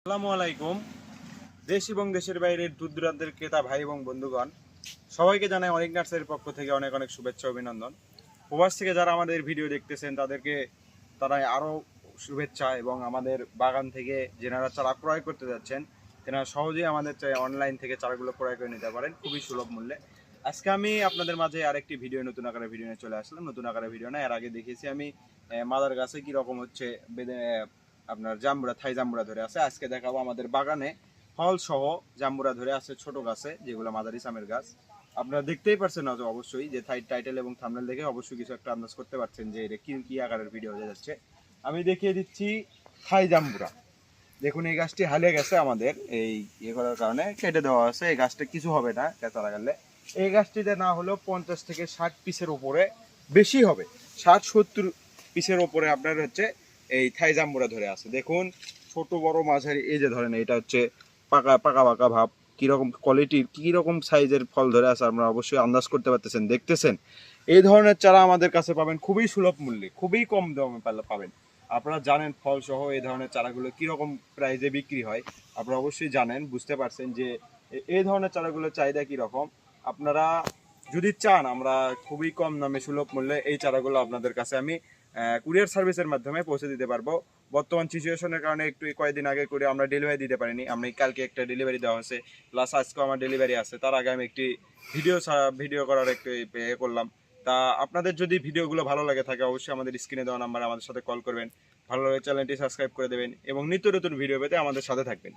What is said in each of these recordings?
আসসালামু আলাইকুম। দেশ এবং দেশের বাইরের দূর দূরান্তের ক্রেতা ভাই এবং বন্ধুগণ, সবাইকে জানাই অনেক নার্সারির পক্ষ থেকে অনেক অনেক শুভেচ্ছা অভিনন্দন। প্রবাস থেকে যারা আমাদের ভিডিও দেখতেছেন তারাই আরও শুভেচ্ছা, এবং আমাদের বাগান থেকে যেনারা চারা ক্রয় করতে যাচ্ছেন তেনারা সহজেই আমাদের অনলাইন থেকে চারাগুলো ক্রয় করে নিতে পারেন খুবই সুলভ মূল্যে। আজকে আমি আপনাদের মাঝে আরেকটি নতুন আকারে ভিডিও নিয়ে চলে আসলাম। নতুন আকারে ভিডিও না, এর আগে দেখিয়েছি আমি মাদার গাছে কীরকম হচ্ছে আপনার জাম্বুরা, থাই জাম্বুরা ধরে আছে। আজকে দেখাবো আমাদের বাগানে ফল সহ জাম্বুরা ধরে আছে ছোট গাছে, যেগুলো মাদার ইসলামের গাছ। আপনারা দেখতেই পারছেন না অবশ্যই, যে টাইটেল এবং থাম্বনেল দেখে অবশ্যই কিছু একটা আন্দাজ করতে পারছেন যে এটা কি কি আকারের ভিডিও হয়ে যাচ্ছে। আমি দেখিয়ে দিচ্ছি থাই জাম্বুরা। দেখুন, এই গাছটি হারিয়ে গেছে, আমাদের এই ইয়ে করার কারণে কেটে দেওয়া আছে। এই গাছটা কিছু হবে না কেঁচা লাগালে। এই গাছটিতে না হলেও 50 থেকে 60 পিসের উপরে, বেশি হবে 60-70 পিসের উপরে আপনার হচ্ছে এই থাই জাম্বুরা ধরে আছে। দেখুন, ছোট বড় মাঝারি, এই যে ধরেন এটা হচ্ছে পাকা পাকা পাকা ভাব, কীরকম কোয়ালিটির কীরকম সাইজের ফল ধরে আছে আপনারা অবশ্যই আন্দাজ করতে পারতেছেন, দেখতেছেন। এই ধরনের চারা আমাদের কাছে পাবেন খুবই সুলভ মূল্যে, খুবই কম দামে পাবেন। আপনারা জানেন ফল সহ এই ধরনের চারাগুলো কীরকম প্রাইসে বিক্রি হয়, আপনারা অবশ্যই জানেন, বুঝতে পারছেন যে এই ধরনের চারাগুলোর চাহিদা কীরকম। আপনারা যদি চান আমরা খুবই কম দামে সুলভ মূল্যে এই চারাগুলো আপনাদের কাছে আমি কুরিয়ার সার্ভিসের মাধ্যমে পৌঁছে দিতে পারবো। বর্তমান সিচুয়েশনের কারণে একটু কয়েকদিন আগে করে আমরা ডেলিভারি দিতে পারিনি। আমি কালকে একটা ডেলিভারি দেওয়া হয়েছে, প্লাস আজকেও আমার ডেলিভারি আছে। তার আগে আমি একটি ভিডিও করার একটু করলাম। তা আপনাদের যদি ভিডিওগুলো ভালো লাগে থাকে অবশ্যই আমাদের স্ক্রিনে দেওয়া নাম্বারে আমাদের সাথে কল করবেন, ভালো লাগে চ্যানেলটি সাবস্ক্রাইব করে দেবেন এবং নিত্য নতুন ভিডিও পেতে আমাদের সাথে থাকবেন।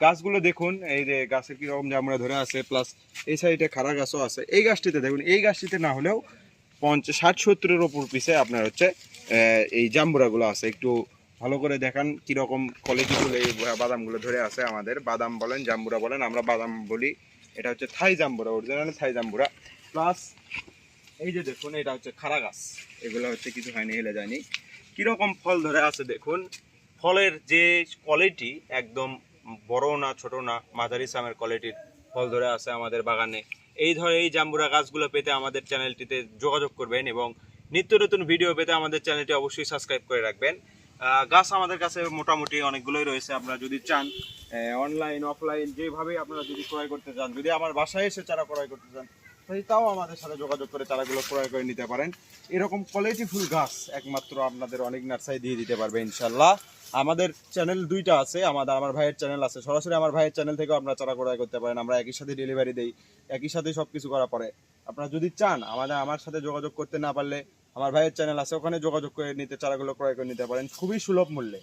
গাছগুলো দেখুন, এই যে গাছের কীরকম জামুরা ধরে আছে, প্লাস এই সাইডে খাড়া গাছও আছে। এই গাছটিতে দেখুন, এই গাছটিতে না হলেও 50-60-70-এর ওপর পিসে আপনার হচ্ছে এই জাম্বুরাগুলো আছে। একটু ভালো করে দেখান কীরকম কোয়ালিটিগুলো এই বাদামগুলো ধরে আছে। আমাদের বাদাম বলেন, জাম্বুরা বলেন, আমরা বাদাম বলি। এটা হচ্ছে থাই জাম্বুরা, অরিজিনাল থাই জাম্বুরা। প্লাস এই যে দেখুন, এটা হচ্ছে খাড়া গাছ, এগুলো হচ্ছে কিছু হয়নি, হেলে যায়নি। কীরকম ফল ধরে আছে দেখুন, ফলের যে কোয়ালিটি একদম বড় না ছোট না, মাঝারি সামের কোয়ালিটির ফল ধরে আছে আমাদের বাগানে। এই জাম্বুরা গাছগুলো পেতে আমাদের চ্যানেলটিতে যোগাযোগ করবেন এবং নিত্য নতুন ভিডিও পেতে আমাদের চ্যানেলটি অবশ্যই সাবস্ক্রাইব করে রাখবেন। গাছ আমাদের কাছে মোটামুটি অনেকগুলোই রয়েছে। আপনারা যদি চান অনলাইন অফলাইন যেভাবেই আপনারা যদি ক্রয় করতে চান, যদি আমার বাসায় এসে চারা ক্রয় করতে চান তাও আমাদের সাথে যোগাযোগ করে চারাগুলো ক্রয় করে নিতে পারেন। এরকম কোয়ালিটিফুল গাছ একমাত্র আপনাদের অনেক নার্সারি দিয়ে দিতে পারবে ইনশাল্লাহ। আমাদের চ্যানেল দুইটা আছে, আমার ভাইয়ের চ্যানেল আছে, সরাসরি আমার ভাইয়ের চ্যানেল থেকেও আপনারা চারা ক্রয় করতে পারেন। আমরা একই সাথে ডেলিভারি দেই, একই সাথে সব কিছু করা পরে। আপনারা যদি চান আমার সাথে যোগাযোগ করতে না পারলে আমার ভাইয়ের চ্যানেল আছে, ওখানে যোগাযোগ করে নিতে চারাগুলো ক্রয় করে নিতে পারেন খুবই সুলভ মূল্যে।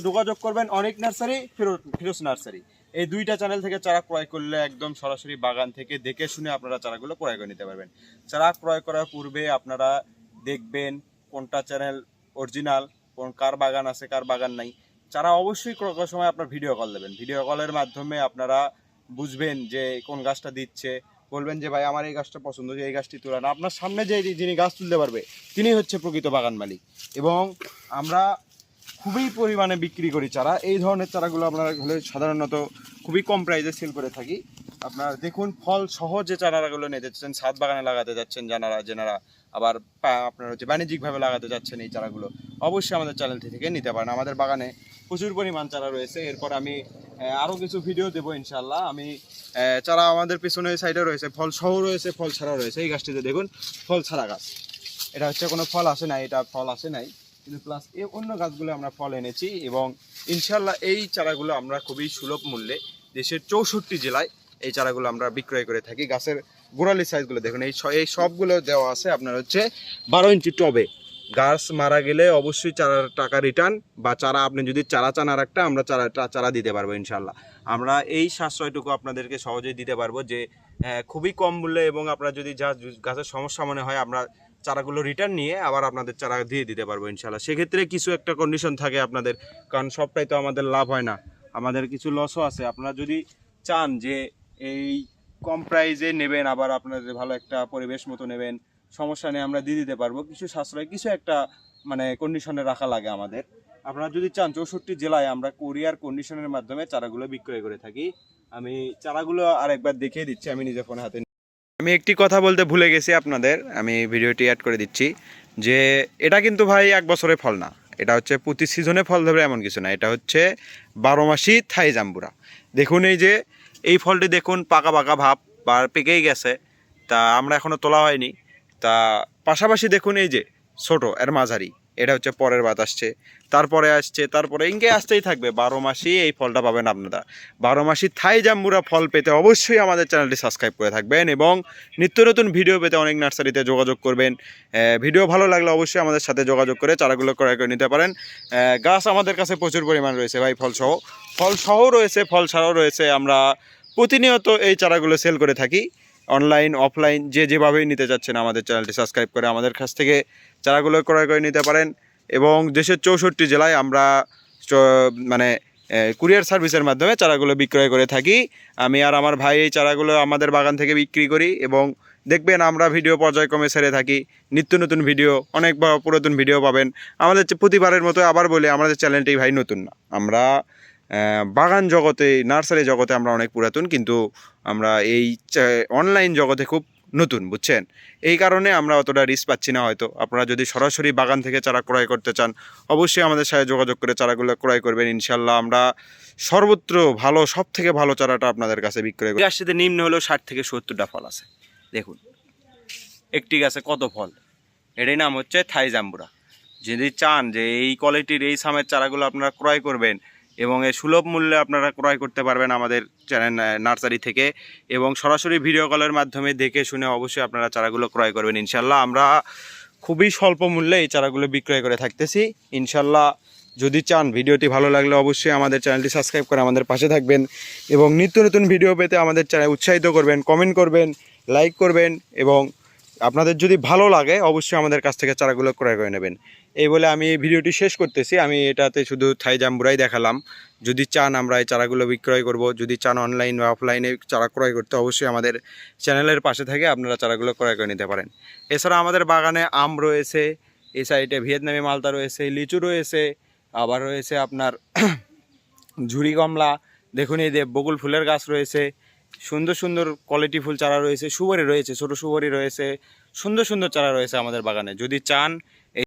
যোগাযোগ করবেন অনেক নার্সারি, ফিরোজ নার্সারি, এই দুইটা চ্যানেল থেকে চারা ক্রয় করলে একদম সরাসরি বাগান থেকে দেখে শুনে আপনারা চারাগুলো ক্রয় করে নিতে পারবেন। চারা ক্রয় করার পূর্বে আপনারা দেখবেন কোনটা চ্যানেল অরিজিনাল, কার বাগান আছে কার বাগান নাই। চারা অবশ্যই ক্রয় করার সময় আপনার ভিডিও কল দেবেন। ভিডিও কলের মাধ্যমে আপনারা বুঝবেন যে কোন গাছটা দিচ্ছে। বলবেন যে ভাই আমার এই গাছটা পছন্দ, যে এই গাছটি তোলা না, আপনার সামনে যে যিনি গাছ তুলতে পারবে তিনি হচ্ছে প্রকৃত বাগান মালিক। এবং আমরা খুবই পরিমাণে বিক্রি করি চারা। এই ধরনের চারাগুলো আপনারা হলে সাধারণত খুবই কম প্রাইসে সেল করে থাকি। আপনার দেখুন, ফল সহ যে চারাগুলো নিতে চাচ্ছেন, ছাদ বাগানে লাগাতে যাচ্ছেন যেনারা আবার আপনার হচ্ছে বাণিজ্যিকভাবে লাগাতে যাচ্ছেন, এই চারাগুলো অবশ্যই আমাদের চ্যানেল থেকে নিতে পারেন। আমাদের বাগানে প্রচুর পরিমাণ চারা রয়েছে। এরপর আমি আরও কিছু ভিডিও দেবো ইনশাল্লাহ। আমি চারা আমাদের পিছনে সাইডে রয়েছে, ফল সহ রয়েছে, ফল ছাড়া রয়েছে। এই গাছটিতে দেখুন ফল ছাড়া গাছ, এটা হচ্ছে কোনো ফল আসে নাই, এটা ফল আসে নাই, কিন্তু প্লাস এই অন্য গাছগুলো আমরা ফল এনেছি। এবং ইনশাল্লাহ এই চারাগুলো আমরা খুবই সুলভ মূল্যে দেশের 64 জেলায় এই চারাগুলো আমরা বিক্রয় করে থাকি। গাছের গোড়ালি সাইজগুলো দেখুন, এই সবগুলো দেওয়া আছে আপনার হচ্ছে 12 ইঞ্চি টবে। গাছ মারা গেলে অবশ্যই চারার টাকা রিটার্ন, বা চারা আপনি যদি চারা চান আর একটা, আমরা চারা দিতে পারবো ইনশাল্লাহ। আমরা এই সাশ্রয়টুকু আপনাদেরকে সহজেই দিতে পারবো, যে খুবই কম মূল্যে। এবং আপনারা যদি গাছের সমস্যা মনে হয়, আমরা চারাগুলো রিটার্ন নিয়ে আবার আপনাদের চারা দিয়ে দিতে পারবো ইনশাল্লাহ। সেক্ষেত্রে কিছু একটা কন্ডিশন থাকে আপনাদের, কারণ সবটাই তো আমাদের লাভ হয় না, আমাদের কিছু লসও আছে। আপনারা যদি চান যে এই কম প্রাইসে নেবেন, আবার আপনাদের ভালো একটা পরিবেশ মতো নেবেন, সমস্যা নেই, আমরা দিয়ে দিতে পারবো। কিছু সাশ্রয়, কিছু একটা মানে কন্ডিশনে রাখা লাগে আমাদের। আপনারা যদি চান 64 জেলায় আমরা কুরিয়ার কন্ডিশনের মাধ্যমে চারাগুলো বিক্রয় করে থাকি। আমি চারাগুলো আরেকবার দেখিয়ে দিচ্ছি, আমি নিজে ফোনে হাতে। আমি একটি কথা বলতে ভুলে গেছি আপনাদের, আমি ভিডিওটি অ্যাড করে দিচ্ছি, যে এটা কিন্তু ভাই 1 বছরের ফল না, এটা হচ্ছে প্রতি সিজনে ফল ধরবে এমন কিছু না, এটা হচ্ছে 12 মাসি থাই জাম্বুরা। দেখুন এই যে এই ফলটি দেখুন পাকা পাকা ভাব বা পেকেই গেছে, তা আমরা এখনও তোলা হয়নি। তা পাশাপাশি দেখুন এই যে ছোট এর মাঝারি, এটা হচ্ছে পরের বাত আসছে, তারপরে আসছে, তারপরে ইনকে আসতেই থাকবে। 12 মাসই এই ফলটা পাবেন আপনারা। 12 মাসি থাই জাম্বুরা ফল পেতে অবশ্যই আমাদের চ্যানেলটি সাবস্ক্রাইব করে থাকবেন এবং নিত্য নতুন ভিডিও পেতে অনেক নার্সারিতে যোগাযোগ করবেন। ভিডিও ভালো লাগলে অবশ্যই আমাদের সাথে যোগাযোগ করে চারাগুলো ক্রয় করে নিতে পারেন। গাছ আমাদের কাছে প্রচুর পরিমাণ রয়েছে ভাই, ফলসহ রয়েছে, ফল ছাড়াও রয়েছে। আমরা প্রতিনিয়ত এই চারাগুলো সেল করে থাকি, অনলাইন অফলাইন যে যেভাবেই নিতে চাচ্ছেন আমাদের চ্যানেলটি সাবস্ক্রাইব করে আমাদের কাছ থেকে চারাগুলো ক্রয় করে নিতে পারেন। এবং দেশের 64 জেলায় আমরা মানে কুরিয়ার সার্ভিসের মাধ্যমে চারাগুলো বিক্রয় করে থাকি। আমি আর আমার ভাই এই চারাগুলো আমাদের বাগান থেকে বিক্রি করি এবং দেখবেন আমরা ভিডিও পর্যায়ক্রমে ছেড়ে থাকি, নিত্য নতুন ভিডিও, অনেক পুরাতন ভিডিও পাবেন আমাদের। প্রতিবারের মতো আবার বলে আমাদের চ্যানেলটি ভাই নতুন না, আমরা বাগান জগতে নার্সারি জগতে আমরা অনেক পুরাতন, কিন্তু আমরা এই অনলাইন জগতে খুব নতুন, বুঝছেন। এই কারণে আমরা অতটা রিস্ক পাচ্ছি না। হয়তো আপনারা যদি সরাসরি বাগান থেকে চারা ক্রয় করতে চান অবশ্যই আমাদের সাথে যোগাযোগ করে চারাগুলো ক্রয় করবেন। ইনশাল্লাহ আমরা সর্বত্র ভালো, সব থেকে ভালো চারাটা আপনাদের কাছে বিক্রয় করি। গাছটিতে নিম্ন হলেও 60 থেকে 70টা ফল আছে। দেখুন একটি গাছে কত ফল, এটাই নাম হচ্ছে থাই জাম্বুরা। যদি চান যে এই কোয়ালিটির এই সামের চারাগুলো আপনারা ক্রয় করবেন এবং এই সুলভ মূল্যে আপনারা ক্রয় করতে পারবেন আমাদের চ্যানেল নার্সারি থেকে, এবং সরাসরি ভিডিও কলের মাধ্যমে দেখে শুনে অবশ্যই আপনারা চারাগুলো ক্রয় করবেন। ইনশাল্লাহ আমরা খুবই স্বল্প মূল্যে এই চারাগুলো বিক্রয় করে থাকতেছি। ইনশাল্লাহ যদি চান, ভিডিওটি ভালো লাগলে অবশ্যই আমাদের চ্যানেলটি সাবস্ক্রাইব করে আমাদের পাশে থাকবেন এবং নিত্য নতুন ভিডিও পেতে আমাদের চ্যানেল উৎসাহিত করবেন, কমেন্ট করবেন, লাইক করবেন এবং আপনাদের যদি ভালো লাগে অবশ্যই আমাদের কাছ থেকে চারাগুলো ক্রয় করে নেবেন। এই বলে আমি এই ভিডিওটি শেষ করতেছি। আমি এটাতে শুধু থাই জাম্বুরাই দেখালাম। যদি চান আমরা এই চারাগুলো বিক্রয় করব, যদি চান অনলাইন বা অফলাইনে চারা ক্রয় করতে অবশ্যই আমাদের চ্যানেলের পাশে থেকে আপনারা চারাগুলো ক্রয় করে নিতে পারেন। এছাড়া আমাদের বাগানে আম রয়েছে, এই সাইডে ভিয়েতনামি মালটা রয়েছে, লিচু রয়েছে, আবার রয়েছে আপনার ঝুরি কমলা, দেখুন এই যে বকুল ফুলের গাছ রয়েছে, সুন্দর সুন্দর কোয়ালিটি ফুল চারা রয়েছে, সুপারি রয়েছে, ছোটো সুপারি রয়েছে, সুন্দর সুন্দর চারা রয়েছে আমাদের বাগানে। যদি চান